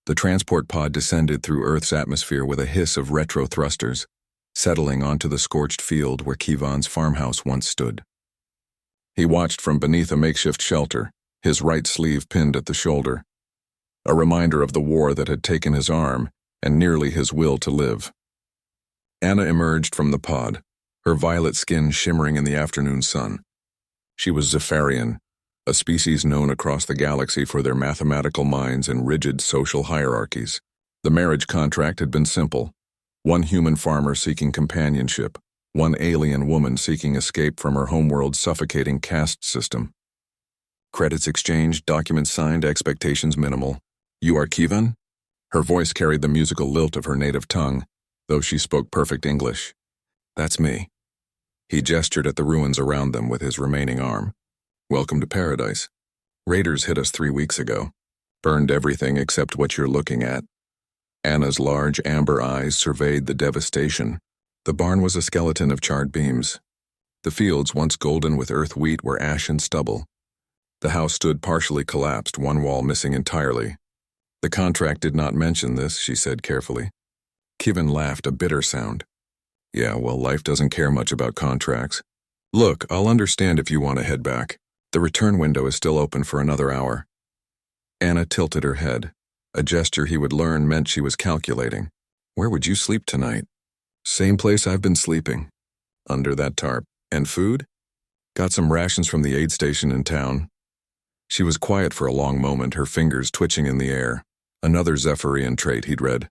The transport pod descended through Earth's atmosphere with a hiss of retro thrusters, settling onto the scorched field where Kivon's farmhouse once stood. He watched from beneath a makeshift shelter, his right sleeve pinned at the shoulder, a reminder of the war that had taken his arm and nearly his will to live. Anna emerged from the pod, her violet skin shimmering in the afternoon sun. She was Zephyrian, a species known across the galaxy for their mathematical minds and rigid social hierarchies. The marriage contract had been simple: one human farmer seeking companionship, one alien woman seeking escape from her homeworld's suffocating caste system. Credits exchanged, documents signed, expectations minimal. "You are Kivon?" Her voice carried the musical lilt of her native tongue, though she spoke perfect English. "That's me." He gestured at the ruins around them with his remaining arm. "Welcome to paradise. Raiders hit us 3 weeks ago. Burned everything except what you're looking at." Anna's large amber eyes surveyed the devastation. The barn was a skeleton of charred beams. The fields, once golden with earth wheat, were ash and stubble. The house stood partially collapsed, one wall missing entirely. "The contract did not mention this," she said carefully. Kivon laughed, a bitter sound. "Yeah, well, life doesn't care much about contracts. Look, I'll understand if you want to head back. The return window is still open for another hour." Anna tilted her head. A gesture he would learn meant she was calculating. "Where would you sleep tonight?" "Same place I've been sleeping. Under that tarp. And food?" "Got some rations from the aid station in town." She was quiet for a long moment, her fingers twitching in the air. Another Zephyrian trait he'd read.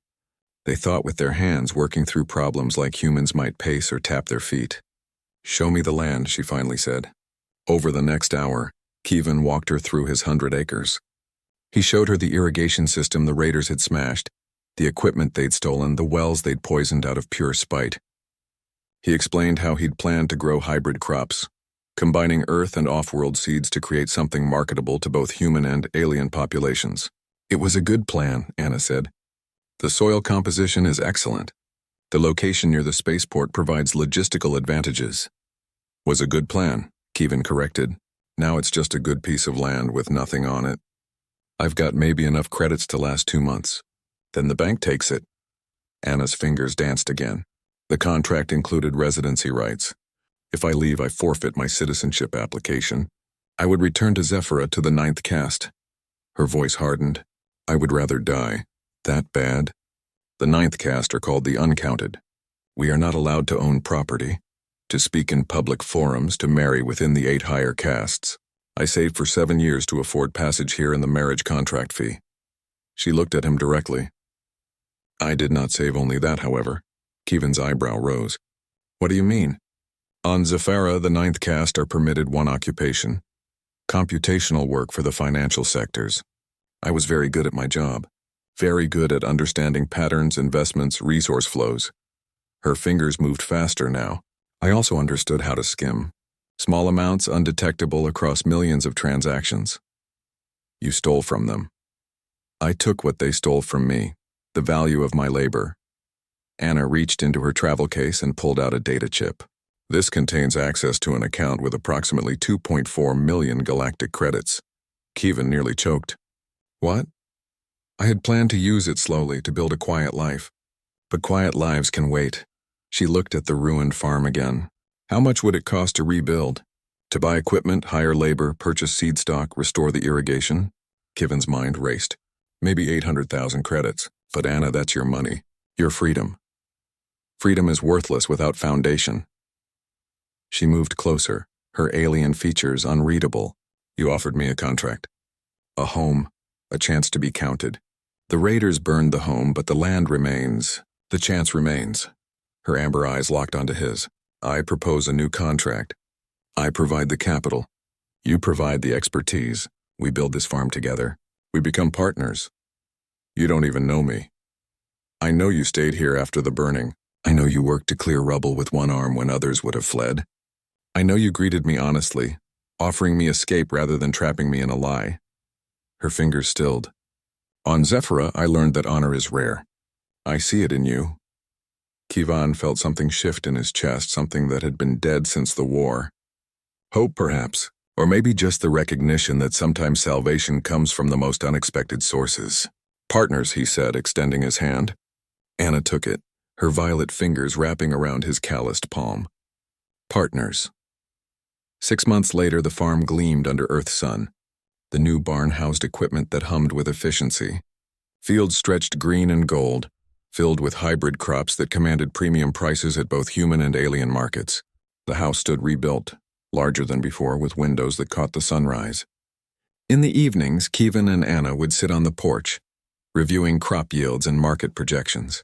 They thought with their hands, working through problems like humans might pace or tap their feet. "Show me the land," she finally said. Over the next hour, Kivon walked her through his 100 acres. He showed her the irrigation system the raiders had smashed, the equipment they'd stolen, the wells they'd poisoned out of pure spite. He explained how he'd planned to grow hybrid crops, combining Earth and off-world seeds to create something marketable to both human and alien populations. "It was a good plan," Anna said. "The soil composition is excellent. The location near the spaceport provides logistical advantages." "Was a good plan," Kivon corrected. "Now it's just a good piece of land with nothing on it. I've got maybe enough credits to last 2 months. Then the bank takes it." Anna's fingers danced again. The contract included residency rights. "If I leave, I forfeit my citizenship application. I would return to Zephyra, to the 9th caste." Her voice hardened. "I would rather die. That bad?" "The 9th caste are called the uncounted. We are not allowed to own property, to speak in public forums, to marry within the 8 higher castes. I saved for 7 years to afford passage here in the marriage contract fee." She looked at him directly. "I did not save only that, however." Kivon's eyebrow rose. "What do you mean?" "On Zephyra, the 9th caste are permitted one occupation: computational work for the financial sectors. I was very good at my job. Very good at understanding patterns, investments, resource flows." Her fingers moved faster now. "I also understood how to skim. Small amounts undetectable across millions of transactions." "You stole from them." "I took what they stole from me, the value of my labor." Anna reached into her travel case and pulled out a data chip. "This contains access to an account with approximately 2.4 million galactic credits." Kivon nearly choked. "What?" "I had planned to use it slowly to build a quiet life. But quiet lives can wait." She looked at the ruined farm again. "How much would it cost to rebuild? To buy equipment, hire labor, purchase seed stock, restore the irrigation?" Kivon's mind raced. "Maybe 800,000 credits. But Anna, that's your money. Your freedom. Freedom is worthless without foundation." She moved closer, her alien features unreadable. "You offered me a contract. A home, a chance to be counted. The raiders burned the home, but the land remains. The chance remains." Her amber eyes locked onto his. "I propose a new contract. I provide the capital. You provide the expertise. We build this farm together. We become partners. You don't even know me. I know you stayed here after the burning. I know you worked to clear rubble with one arm when others would have fled. I know you greeted me honestly, offering me escape rather than trapping me in a lie." Her fingers stilled. "On Zephyra, I learned that honor is rare. I see it in you." Kivon felt something shift in his chest, something that had been dead since the war. Hope, perhaps, or maybe just the recognition that sometimes salvation comes from the most unexpected sources. Partners, he said, extending his hand. Anna took it, her violet fingers wrapping around his calloused palm. Partners. 6 months later, the farm gleamed under Earth's sun. The new barn housed equipment that hummed with efficiency. Fields stretched green and gold, filled with hybrid crops that commanded premium prices at both human and alien markets. The house stood rebuilt, larger than before, with windows that caught the sunrise. In the evenings, Kevin and Anna would sit on the porch, reviewing crop yields and market projections.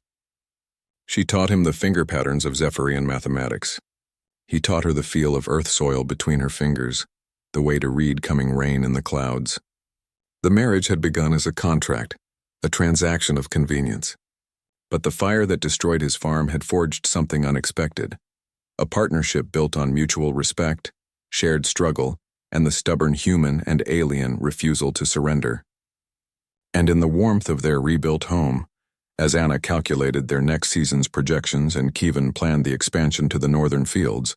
She taught him the finger patterns of Zephyrian mathematics. He taught her the feel of earth soil between her fingers, the way to read coming rain in the clouds. The marriage had begun as a contract, a transaction of convenience. But the fire that destroyed his farm had forged something unexpected, a partnership built on mutual respect, shared struggle, and the stubborn human and alien refusal to surrender. And in the warmth of their rebuilt home, as Anna calculated their next season's projections and Kevin planned the expansion to the northern fields,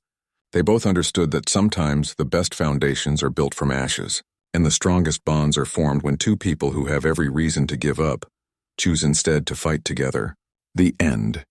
they both understood that sometimes the best foundations are built from ashes, and the strongest bonds are formed when two people who have every reason to give up choose instead to fight together. The end.